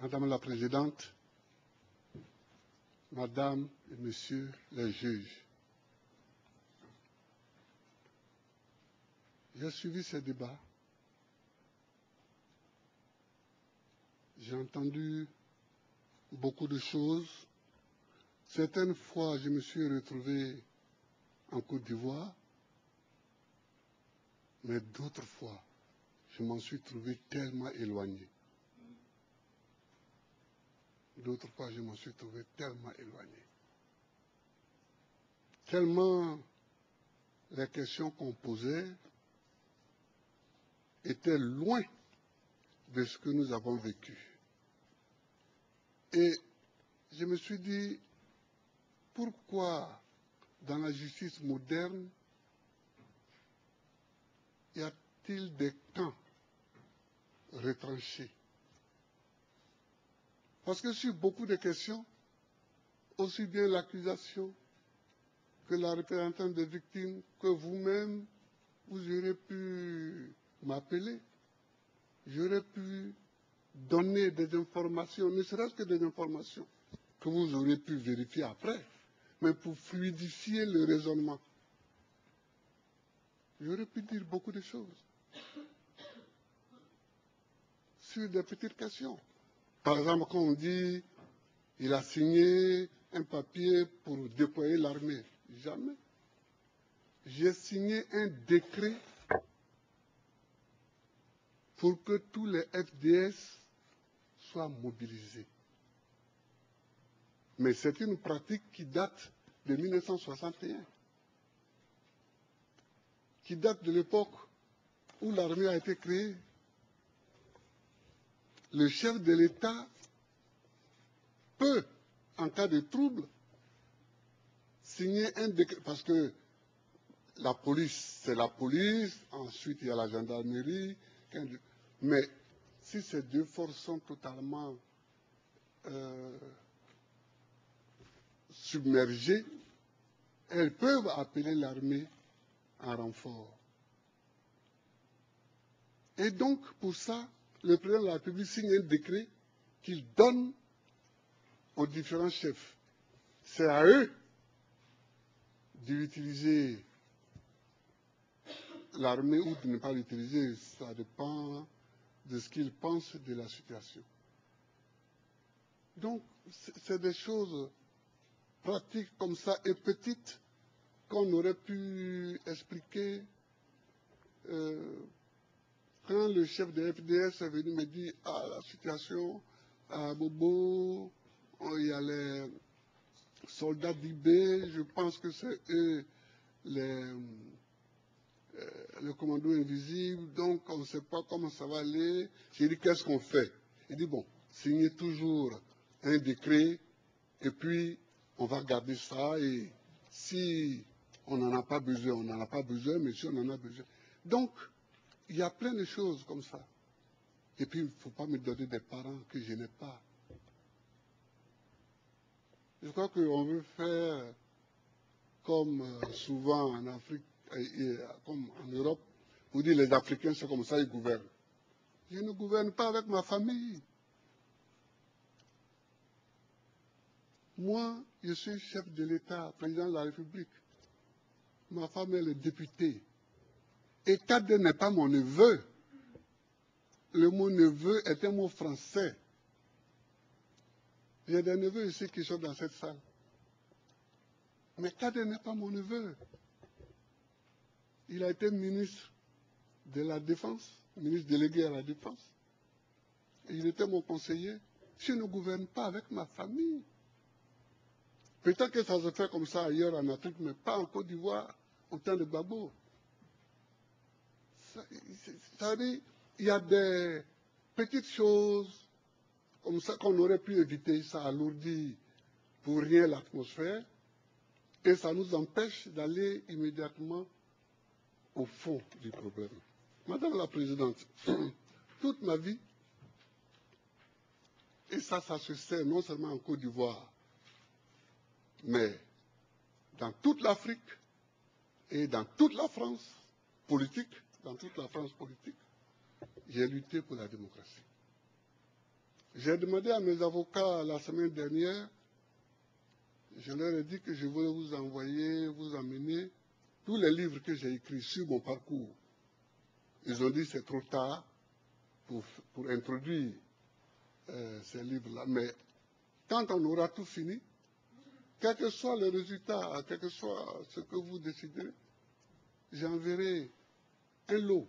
Madame la Présidente, Madame et Messieurs les juges, j'ai suivi ces débats. J'ai entendu beaucoup de choses. Certaines fois, je me suis retrouvé en Côte d'Ivoire, mais d'autres fois, je m'en suis trouvé tellement éloigné. D'autres fois, je m'en suis trouvé tellement éloigné. Tellement les questions qu'on posait étaient loin de ce que nous avons vécu. Et je me suis dit, pourquoi dans la justice moderne y a-t-il des camps retranchés? Parce que sur beaucoup de questions, aussi bien l'accusation que la représentante des victimes, que vous-même, vous aurez pu m'appeler, j'aurais pu donner des informations, ne serait-ce que des informations que vous aurez pu vérifier après, mais pour fluidifier le raisonnement. J'aurais pu dire beaucoup de choses sur des petites questions. Par exemple, quand on dit il a signé un papier pour déployer l'armée, jamais. J'ai signé un décret pour que tous les FDS soient mobilisés. Mais c'est une pratique qui date de 1961, qui date de l'époque où l'armée a été créée. Le chef de l'État peut, en cas de trouble, signer un décret, parce que la police, c'est la police, ensuite il y a la gendarmerie, mais si ces deux forces sont totalement submergées, elles peuvent appeler l'armée en renfort. Et donc, pour ça, le président de la République signe un décret qu'il donne aux différents chefs. C'est à eux d'utiliser l'armée ou de ne pas l'utiliser. Ça dépend de ce qu'ils pensent de la situation. Donc, c'est des choses pratiques comme ça et petites qu'on aurait pu expliquer quand le chef de FDS est venu me dire « Ah, la situation à Bobo, il y a les soldats d'IB, je pense que c'est eux le commando invisible, donc on ne sait pas comment ça va aller. » J'ai dit « Qu'est-ce qu'on fait ?» Il dit « Bon, signez toujours un décret et puis on va garder ça et si on n'en a pas besoin, on n'en a pas besoin, mais si on en a besoin. » Donc, il y a plein de choses comme ça. Et puis, il ne faut pas me donner des parents que je n'ai pas. Je crois qu'on veut faire comme souvent en Afrique, comme en Europe, vous dites les Africains, c'est comme ça, ils gouvernent. Je ne gouverne pas avec ma famille. Moi, je suis chef de l'État, président de la République. Ma femme, elle est députée. Et Kade n'est pas mon neveu. Le mot neveu est un mot français. J'ai des neveux ici qui sont dans cette salle. Mais Kade n'est pas mon neveu. Il a été ministre de la Défense, ministre délégué à la Défense. Et il était mon conseiller. Je ne gouverne pas avec ma famille. Peut-être que ça se fait comme ça ailleurs en Afrique, mais pas en Côte d'Ivoire, au temps de Gbagbo. Ça dit, il y a des petites choses comme ça qu'on aurait pu éviter, ça alourdit pour rien l'atmosphère, et ça nous empêche d'aller immédiatement au fond du problème. Madame la Présidente, toute ma vie, et ça se sait non seulement en Côte d'Ivoire, mais dans toute l'Afrique et dans toute la France politique, j'ai lutté pour la démocratie. J'ai demandé à mes avocats la semaine dernière, je leur ai dit que je voulais vous envoyer, vous amener tous les livres que j'ai écrits sur mon parcours. Ils ont dit que c'est trop tard pour introduire ces livres-là. Mais quand on aura tout fini, quel que soit le résultat, quel que soit ce que vous déciderez, j'enverrai un lot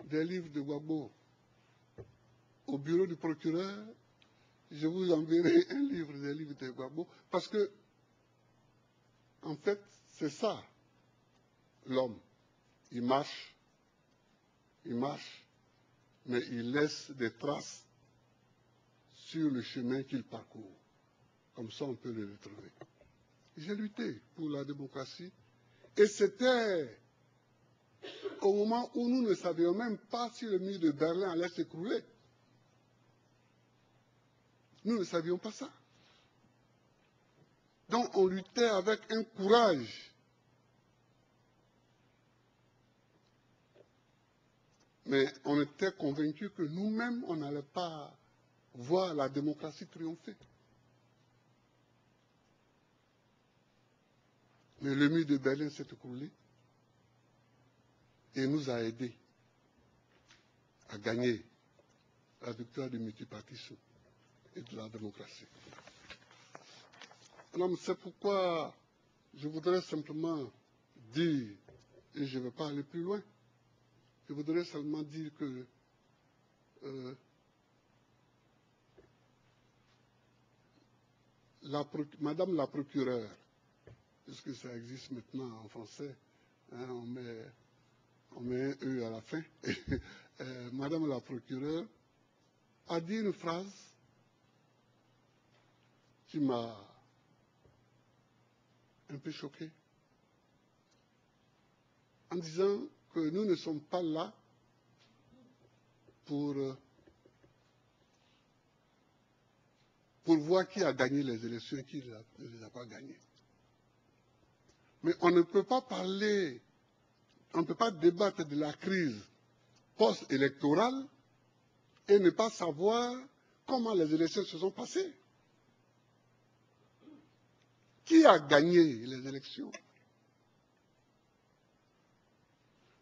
des livres de Gbagbo au bureau du procureur. Je vous enverrai un livre des livres de Gbagbo, parce que, en fait, c'est ça, l'homme. Il marche, mais il laisse des traces sur le chemin qu'il parcourt. Comme ça, on peut le retrouver. J'ai lutté pour la démocratie, et c'était au moment où nous ne savions même pas si le mur de Berlin allait s'écrouler. Nous ne savions pas ça. Donc on luttait avec un courage. Mais on était convaincus que nous-mêmes, on n'allait pas voir la démocratie triompher. Mais le mur de Berlin s'est écroulé et nous a aidés à gagner la victoire du multipartisme et de la démocratie. Alors, c'est pourquoi je voudrais simplement dire, et je ne vais pas aller plus loin, je voudrais seulement dire que Madame la procureure, puisque ça existe maintenant en français, hein, on met un E à la fin, Madame la procureure a dit une phrase qui m'a un peu choqué, en disant que nous ne sommes pas là pour voir qui a gagné les élections et qui ne les a pas gagnées. Mais on ne peut pas parler, on ne peut pas débattre de la crise post-électorale et ne pas savoir comment les élections se sont passées. Qui a gagné les élections?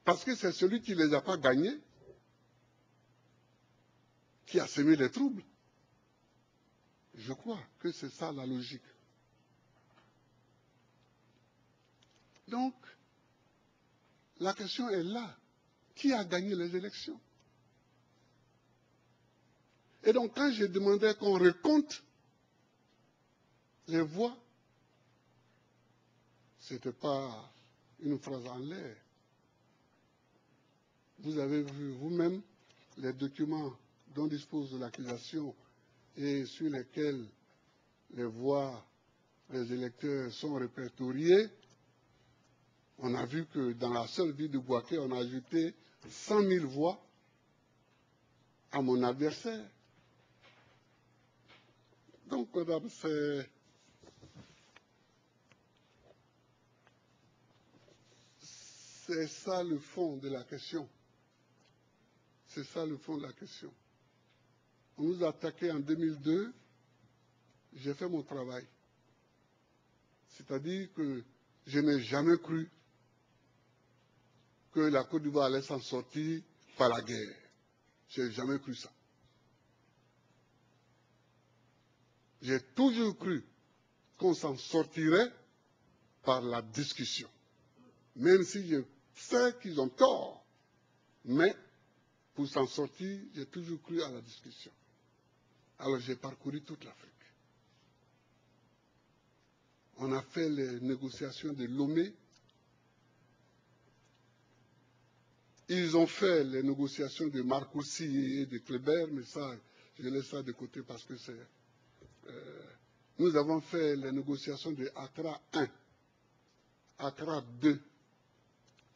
Parce que c'est celui qui ne les a pas gagnées qui a semé les troubles. Je crois que c'est ça la logique. Donc, la question est là. Qui a gagné les élections? Et donc, quand je demandais qu'on recompte les voix, ce n'était pas une phrase en l'air. Vous avez vu vous-même les documents dont dispose l'accusation et sur lesquels les voix des électeurs sont répertoriées. On a vu que dans la seule ville de Bouaké, on a ajouté 100 000 voix à mon adversaire. Donc, madame, c'est ça le fond de la question. C'est ça le fond de la question. On nous a attaqué en 2002, j'ai fait mon travail. C'est-à-dire que je n'ai jamais cru que la Côte d'Ivoire allait s'en sortir par la guerre. Je n'ai jamais cru ça. J'ai toujours cru qu'on s'en sortirait par la discussion. Même si je sais qu'ils ont tort. Mais pour s'en sortir, j'ai toujours cru à la discussion. Alors j'ai parcouru toute l'Afrique. On a fait les négociations de Lomé. Ils ont fait les négociations de Marcoussi et de Kléber, mais ça, je laisse ça de côté parce que c'est... nous avons fait les négociations de Accra 1, Accra 2,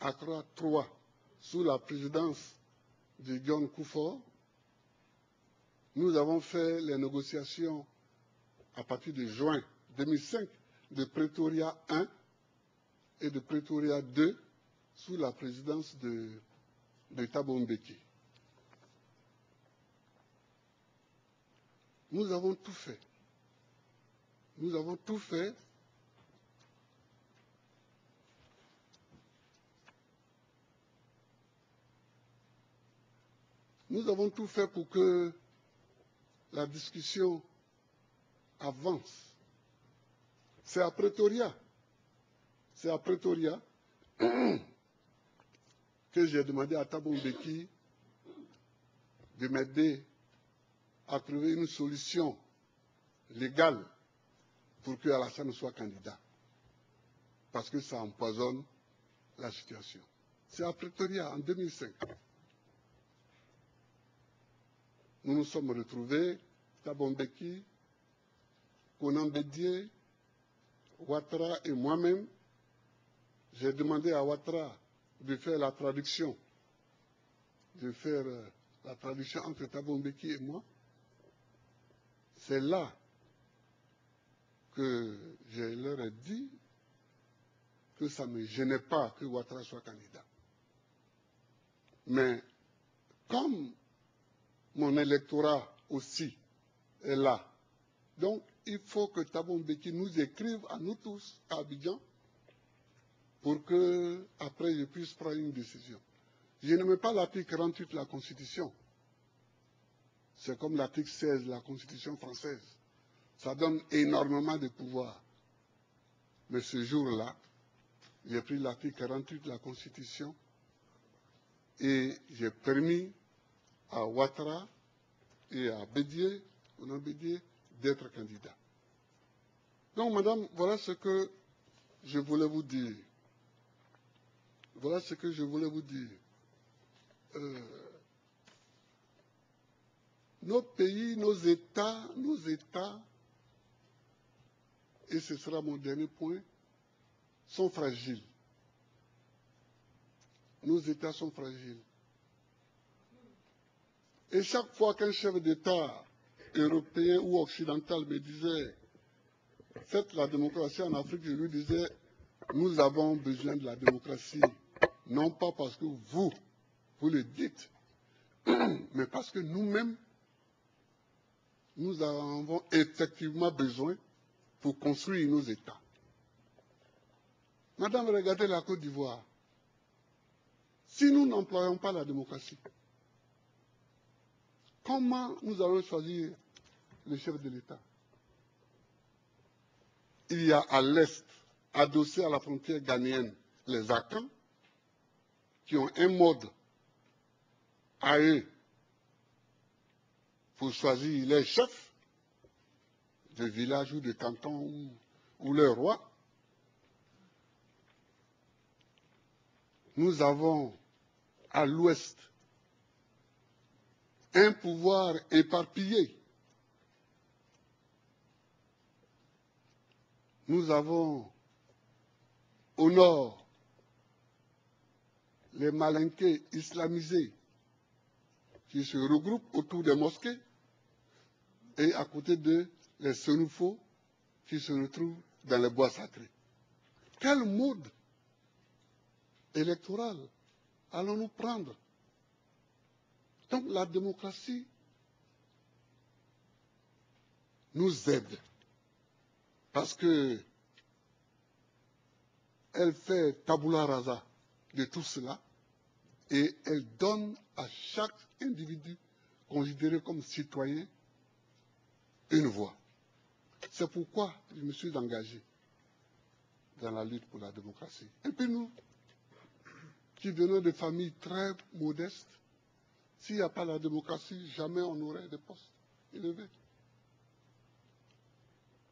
Accra 3, sous la présidence de John Kufuor. Nous avons fait les négociations à partir de juin 2005 de Pretoria 1 et de Pretoria 2 sous la présidence de Thabo Mbeki. Nous avons tout fait. Nous avons tout fait. Nous avons tout fait pour que la discussion avance. C'est à Pretoria. C'est à Pretoria que j'ai demandé à Thabo Mbeki de m'aider à trouver une solution légale pour que Alassane soit candidat. Parce que ça empoisonne la situation. C'est à Pretoria en 2005. Nous nous sommes retrouvés, Thabo Mbeki, Konan Bédié, Ouattara et moi-même. J'ai demandé à Ouattara de faire la traduction, entre Thabo Mbeki et moi. C'est là que je leur ai dit que ça ne me gênait pas que Ouattara soit candidat. Mais comme mon électorat aussi est là, donc il faut que Thabo Mbeki nous écrive à nous tous à Abidjan pour que après je puisse prendre une décision. Je n'aime pas l'article 48 de la Constitution. C'est comme l'article 16 de la Constitution française. Ça donne énormément de pouvoir. Mais ce jour-là, j'ai pris l'article 48 de la Constitution et j'ai permis à Ouattara et à Bédié, d'être candidats. Donc, madame, voilà ce que je voulais vous dire. Voilà ce que je voulais vous dire. Nos pays, nos États, et ce sera mon dernier point, sont fragiles. Nos États sont fragiles. Et chaque fois qu'un chef d'État européen ou occidental me disait « Faites la démocratie en Afrique », je lui disais « Nous avons besoin de la démocratie, non pas parce que vous le dites, mais parce que nous-mêmes, nous en avons effectivement besoin pour construire nos États. » Madame, regardez la Côte d'Ivoire. Si nous n'employons pas la démocratie, comment nous allons choisir le chef de l'État? Il y a à l'est, adossé à la frontière ghanéenne, les Akans, qui ont un mode à eux pour choisir les chefs de village ou de canton ou leur roi. Nous avons à l'ouest un pouvoir éparpillé. Nous avons au nord les Malinqués islamisés qui se regroupent autour des mosquées et à côté d'eux les Sénoufos qui se retrouvent dans les bois sacrés. Quel mode électoral allons-nous prendre? Donc la démocratie nous aide parce que elle fait tabula rasa de tout cela et elle donne à chaque individu considéré comme citoyen une voix. C'est pourquoi je me suis engagé dans la lutte pour la démocratie. Et puis nous, qui venons de familles très modestes, s'il n'y a pas la démocratie, jamais on n'aurait de postes élevés.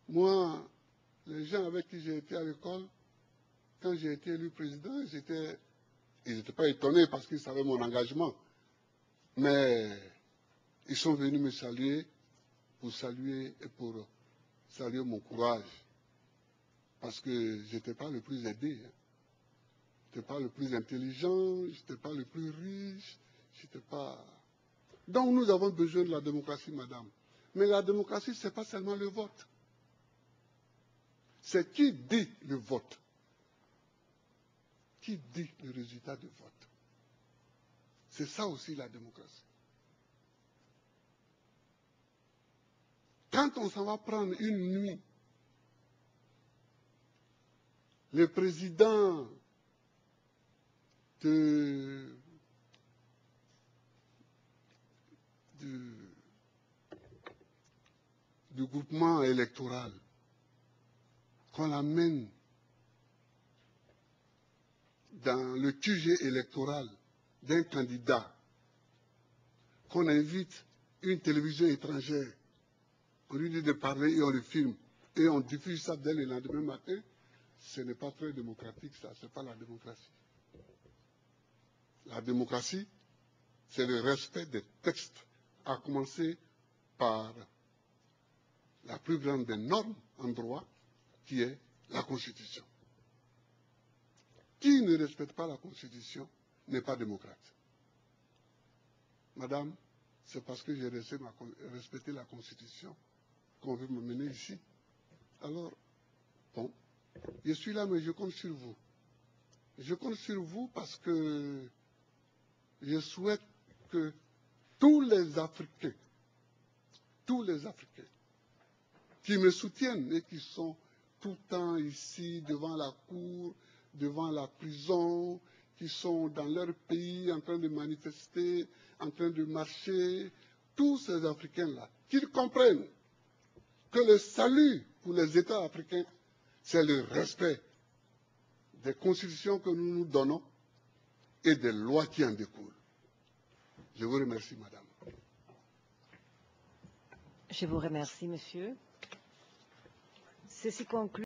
Moi, les gens avec qui j'ai été à l'école, quand j'ai été élu président, ils n'étaient pas étonnés parce qu'ils savaient mon engagement. Mais ils sont venus me saluer pour saluer mon courage. Parce que je n'étais pas le plus aidé. Je n'étais pas le plus intelligent, je n'étais pas le plus riche, je n'étais pas... Donc nous avons besoin de la démocratie, madame. Mais la démocratie, ce n'est pas seulement le vote. C'est qui dit le vote. Qui dit le résultat du vote. C'est ça aussi la démocratie. Quand on s'en va prendre une nuit, le président du groupement électoral, qu'on l'amène dans le QG électoral d'un candidat, qu'on invite une télévision étrangère, on lui dit de parler et on le filme, et on diffuse ça dès le lendemain matin, ce n'est pas très démocratique, ça, ce n'est pas la démocratie. La démocratie, c'est le respect des textes, à commencer par la plus grande des normes en droit, qui est la Constitution. Qui ne respecte pas la Constitution n'est pas démocrate. Madame, c'est parce que j'ai respecté la Constitution qu'on veut me mener ici. Alors, bon, je suis là, mais je compte sur vous. Je compte sur vous parce que je souhaite que tous les Africains qui me soutiennent et qui sont tout le temps ici devant la cour, devant la prison, qui sont dans leur pays en train de manifester, en train de marcher, tous ces Africains-là, qu'ils comprennent que le salut pour les États africains, c'est le respect des constitutions que nous nous donnons et des lois qui en découlent. Je vous remercie, madame. Je vous remercie, monsieur. Ceci conclut